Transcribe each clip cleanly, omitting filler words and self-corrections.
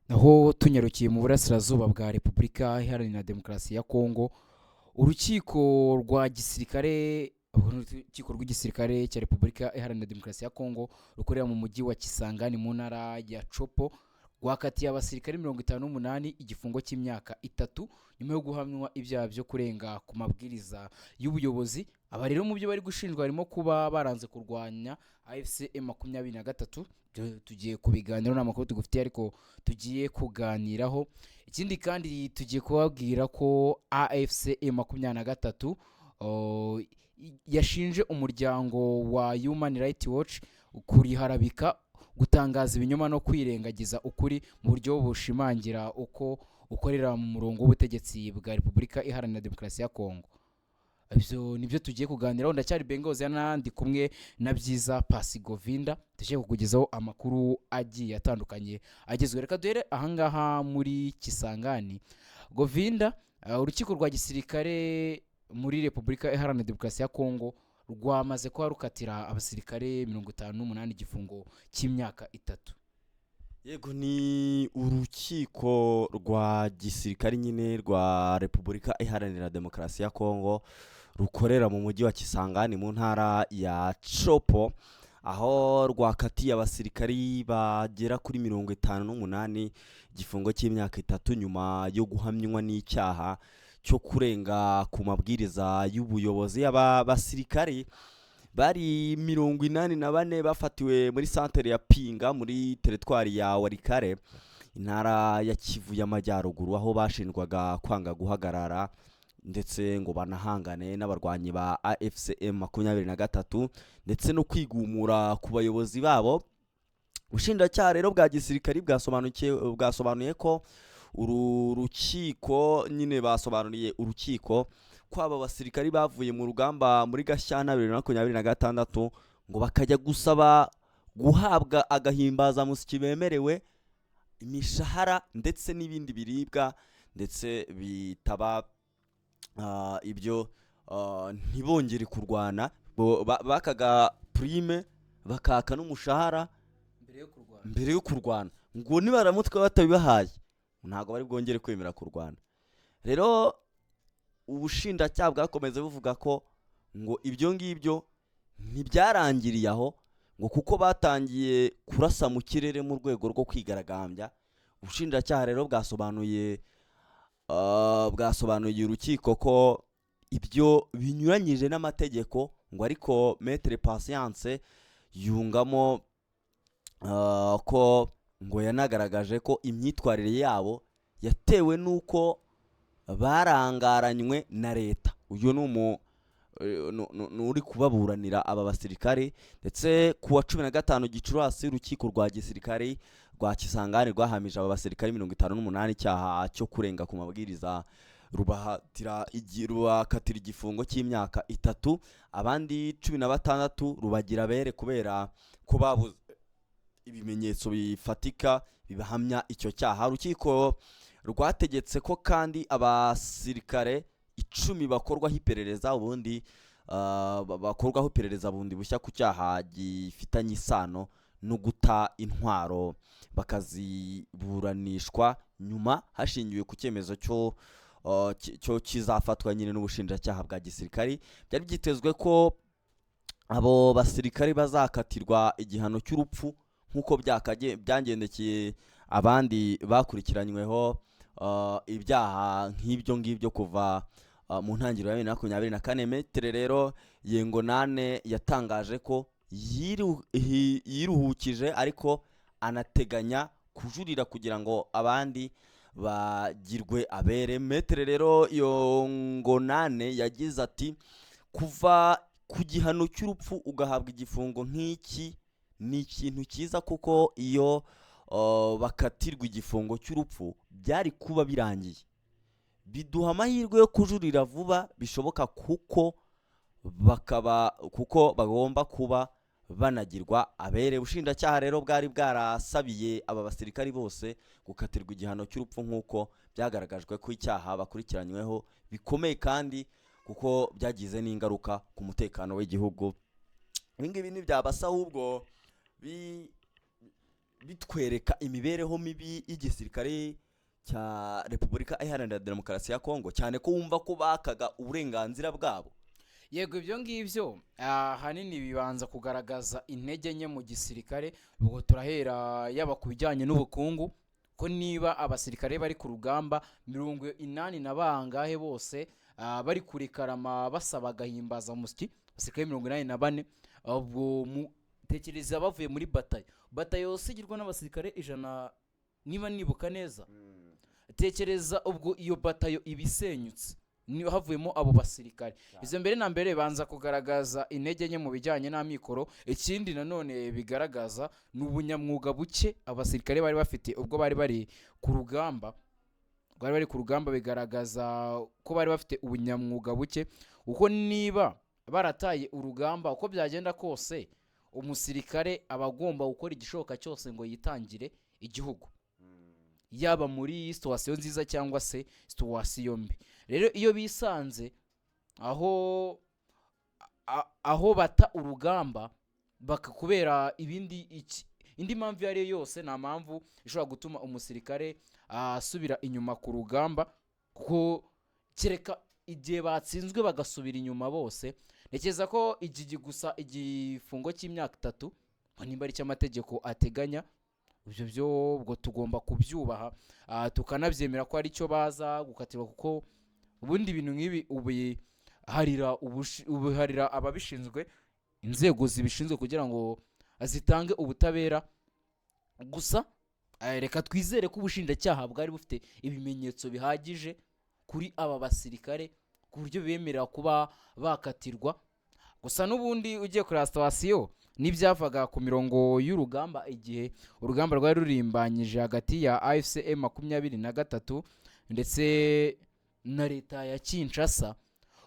naho tunyarukiye mu burasirazuba bwa Repubulika Iharanira Demokarasi ya Kongo. Urukiko rwa gisirikare urukiko rw'igisirikare cya Repubulika Iharanira Demokarasi ya Kongo rukorera mu mujyi wa Kisangani mu ntara ya Chopo rwakatiye abasirikare 58 igifungo cy'imyaka 3 nyuma yo guhamwa ibyaha byo kurenga ku mabwiriza y'ubuyobozi. Aba rero mu byo bari gushinjwa harimo kuba baranze kurwanya AFC M23. Tugiye kubiganiraho n'amakuru tugufitiye ariko tugiye kuganiraho. Ikindi kandi tugiye kubabwira ko AFC M23 yashinje umuryango wa Human Rights Watch kuriharabika, gutangaza ibinyoma no kwirengagiza ukuri mu buryo bushimangira uko ukorera mu murongo w'ubutegetsi bwa Repubulika Iharanira Demokarasi ya Kongo. Ibyo nibyo tugiye kuganiraho. Ndacyari Bengozi n'andi kumwe na Byiza Pasigovinda tugiye kukugezaho amakuru agiye atandukanye agezwe. Reka duhere ahangaha muri Kisangani. Govinda, urukiko rwa gisirikare muri Repubulika Iharanira Demokarasi ya Kongo rwamaze kuba rukatira abasirikare 58 igifungo cy'imyaka 3. Yego, ni urukiko rwa gisirikare nyine rwa Repubulika Iharanira Demokarasi ya Kongo rukorera mu mujyi wa Kisangani mu ntara ya Chopo, aho rwakatiye abasirikari bagera kuri 58 igifungo cy'imyaka 3 nyuma yo guhamywa n'icyaha cyo kurenga ku mabwiriza y'ubuyobozi. Aba basirikari bari 84 bafatiwe muri centre ya Pinga muri teritwari ya Walikale, intara ya Kivu y'Amajyaruguru, aho bashinjwaga kwanga guhagarara ndetse ngo banahangane n'abarwanyi ba AFC M23 ndetse no kwigumura ku bayobozi babo. Ubushinjacyaha rero bwa gisirikari bwasobanuye ko uru rukiko nyine basobanuriye urukiko kwaba basirikari bavuye mu rugamba muri Gashyantare 2026 ngo bakajya gusaba guhabwa agahimbaza musiki bemerewe, imishahara ndetse n'ibindi biribwa, ndetse bitaba ibyo ntibongere kurwana, bakaga prime bakaka n'umushahara mbere yo kurwana, ngo nibaramutwe batabibahaye ntago bari bwongere kwemera kurwana. Rero ubushinjacyaha bwakomeze buvuga ko ngo ibyo ngibyo ntibyarangiriye aho, ngo kuko batangiye kurasa mu kirere mu rwego rwo kwigaragambya. Ubushinjacyaha rero bwasobanuye urukiko ko ibyo binyuranyije n'amategeko, ngo ariko Maître Patience yungamo ko ngo yanagaragaje ko imyitwarire yabo yatewe n'uko barangaranywe na leta. Uyu uri kubaburanira aba basirikare. Ndetse kuwa 15 Gicurasi urukiko rwa gisirikare rwa Kisangani rwahamije aba basirikare 58 icyaha cyo kurenga ku mabwiriza, rubakatira igifungo cy'imyaka 3. Abandi 16 rubagira bere kubera ko babuze ibimenyetso bifatika bibahamya icyo cyaha. Urukiko rwategetse ko kandi abasirikare 10 bakorwaho iperereza ubundi bundi bushya ku cyaha gifitanye isano no guta intwaro, bakaziburanishwa nyuma hashingiwe ku cyemezo cyo kizafatwa nyine n'ubushinjacyaha bwa gisirikari. Byari byitezwe ko abo basirikare bazakatirwa igihano cy'urupfu nk'uko byangendekeye abandi bakurikiranyweho ibyaha nk'ibyo ngibyo kuva mu ntangiriro ya 2024. Metere rero Yengo Nane yatangaje ko yiruhukije ariko anateganya kujurira kugira ngo abandi bagirwe abere. Metere rero Yengo Nane yagize ati, kuva ku gihano cy'urupfu ugahabwa igifungo nk'iki ni ikintu cyiza, kuko iyo bakatirwa igifungo cy'urupfu byari kuba birangiye. Biduha amahirwe yo kujurira vuba bishoboka, kuko bagomba kuba banagirwa abere. Ubushinjacyaha rero bwari bwarasabiye aba basirikari bose gukatirwa igihano cy'urupfu nk'uko byagaragajwe ko icyaha bakurikiranyweho bikomeye kandi kuko byagize n'ingaruka ku mutekano w'igihugu. Ibi ngibi ntibyabasa ahubwo bitwereka imibereho mibi y'igisirikare cya Repubulika Iharanira Demokarasi ya Kongo, cyane ko wumva ko bakaga uburenganzira bwabo. yego ibyo ngibyo ahanini bibanza kugaragaza intege nke mu gisirikare. ubwo turahera yaba ku bijyanye n'ubukungu, ko niba abasirikare bari ku rugamba 80 na bangahe bose bari kurikarama basaba gahimbaza musyi, abasirikare 84, ubwo tekereza bavuye muri batayo yose igirwa n'abasirikare 100 niba nibuka neza. Tekereza ubwo iyo batayo ibisenyutse niyo havuyemo abo basirikare. Izo mbere na mbere banza kugaragaza intege nke mu bijyanye n'amikoro. Ikindi nanone bigaragaza n'ubunyamwuga buke abasirikare bari bafite ubwo bari ku rugamba. Bari ku rugamba, bigaragaza ko bari bafite ubunyamwuga buke, uko niba barataye urugamba uko byagenda kose umusirikare aba agomba gukora igishoboka cyose ngo yitangire igihugu, yaba muri situwasiyo nziza cyangwa se situwasiyo mbi. Rero iyo bisanze aho bata urugamba bakakubera indi mpamvu iyo ari yo yose, nta mpamvu ishobora gutuma umusirikare asubira inyuma ku rugamba, kuko kereka igihe batsinzwe bagasubira inyuma bose. Nekeza ko gusa igifungo cy'imyaka 3 nimba ari cy'amategeko ateganya, ibyo byo ubwo tugomba kubyubaha tukanabyemera ko ari cyo baza gukatirwa, kuko ubundi ibintu nk'ibi ubuharira ababishinzwe, inzego zibishinzwe kugira ngo zitange ubutabera. Gusa reka twizere ko ubushinjacyaha bwari bufite ibimenyetso bihagije kuri aba basirikare ku buryo bemerera kuba bakatirwa. Gusa n'ubundi ugiye kuri situwasiyo n'ibyavaga ku mirongo y'urugamba igihe urugamba rwari rurimbanyije hagati ya AFCM 23 ndetse na leta ya Kinshasa,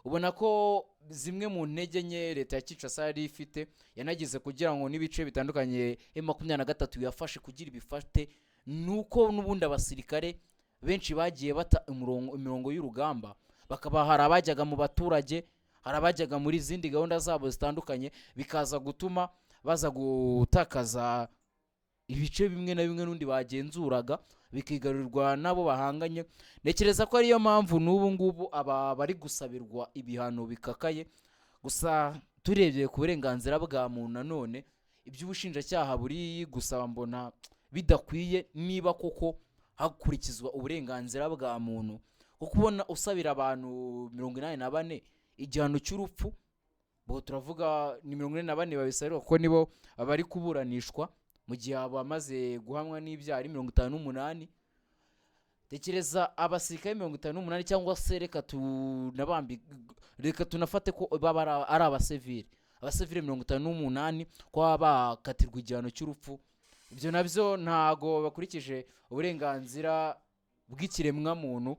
ubona ko zimwe mu ntege nke leta ya Kinshasa yari ifite yanagize kugira ngo n'ibice bitandukanye M23 yafashe kugira ibifate, nuko n'ubundi abasirikare benshi bagiye bata imirongo y'urugamba, bakaba hari abajyaga mu baturage, hari abajyaga muri izindi gahunda zabo zitandukanye, bikaza gutuma baza gutakaza ibice bimwe na bimwe n'undi bagenzuraga, bikigarurirwa nabo bahanganye. Nekereza ko ariyo mpamvu n'ubu ngubu aba bari gusabirwa ibihano bikakaye. Gusa turebye ku burenganzira bwa muntu nanone iby'ubushinjacyaha buri gusaba mbona bidakwiye, niba koko hakurikizwa uburenganzira bwa muntu, kuko ubona usabira abantu 84 igihano cy'urupfu, bo turavuga ni 44 babisabirwa kuko nibo abari kuburanishwa, mu gihe abamaze guhamwa n'ibyaha ari 58. Tekereza abasirikare 58 cyangwa se reka tunafate ko baba ari abasivile 58 ko bakatirwa igihano cy'urupfu. Ibyo nabyo ntago bakurikije uburenganzira bw'ikiremwa muntu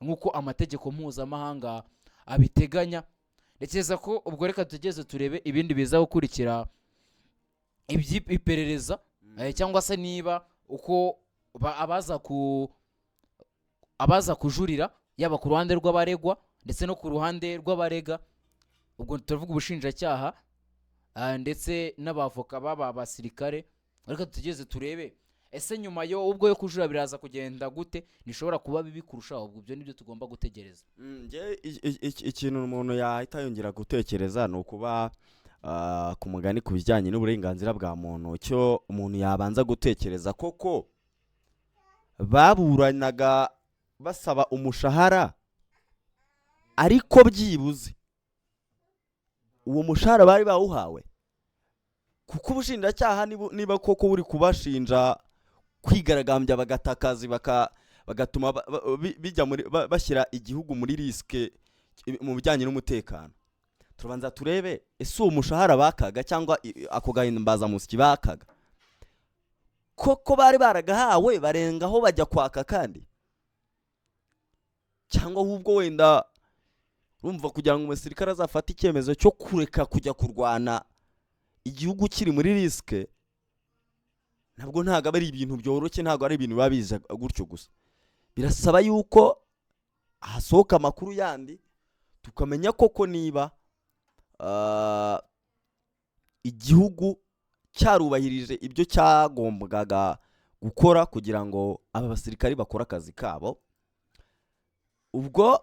nk'uko amategeko mpuzamahanga abiteganya. Ndekeza ko ubwo reka tugeze turebe ibindi biza gukurikira iperereza, cyangwa se niba uko abaza kujurira yaba ku ruhande rw'abaregwa ndetse no ku ruhande rw'abarega. Ubwo turavuga ubushinjacyaha ndetse n'abavoka baba basirikare. Reka tugeze turebe ese nyuma ubwo yo kujura biraza kugenda gute, nishobora kuba bibi kurushaho. Ubwo ibyo nibyo tugomba gutegereza. Ikintu umuntu yahita yongera gutekereza ni ukuba ku mugani ku bijyanye n'uburenganzira bwa muntu, cyo umuntu yabanza gutekereza koko baburanaga basaba umushahara, ariko byibuze uwo mushahara bari bawuhawe, kuko ubushinjacyaha niba koko buri kubashinja kwigaragambya bagatakazi bagatuma bijya bashyira igihugu muri riske mu bijyanye n'umutekano, turabanza turebe ese uwo mushahara bakaga cyangwa ako gahimbaza musyi bakaga koko bari baragahawe barengaho bajya kwaka kandi, cyangwa ahubwo wenda urumva kugira ngo umusirikare azafate icyemezo cyo kureka kujya kurwana igihugu kiri muri riske, ntabwo ari ibintu byoroshye, ntabwo ari ibintu babiza gutyo gusa. Birasaba yuko hasohoka amakuru yandi tukamenya koko niba igihugu cyarubahirije ibyo cyagombaga gukora kugira ngo aba basirikari bakore akazi kabo. Ubwo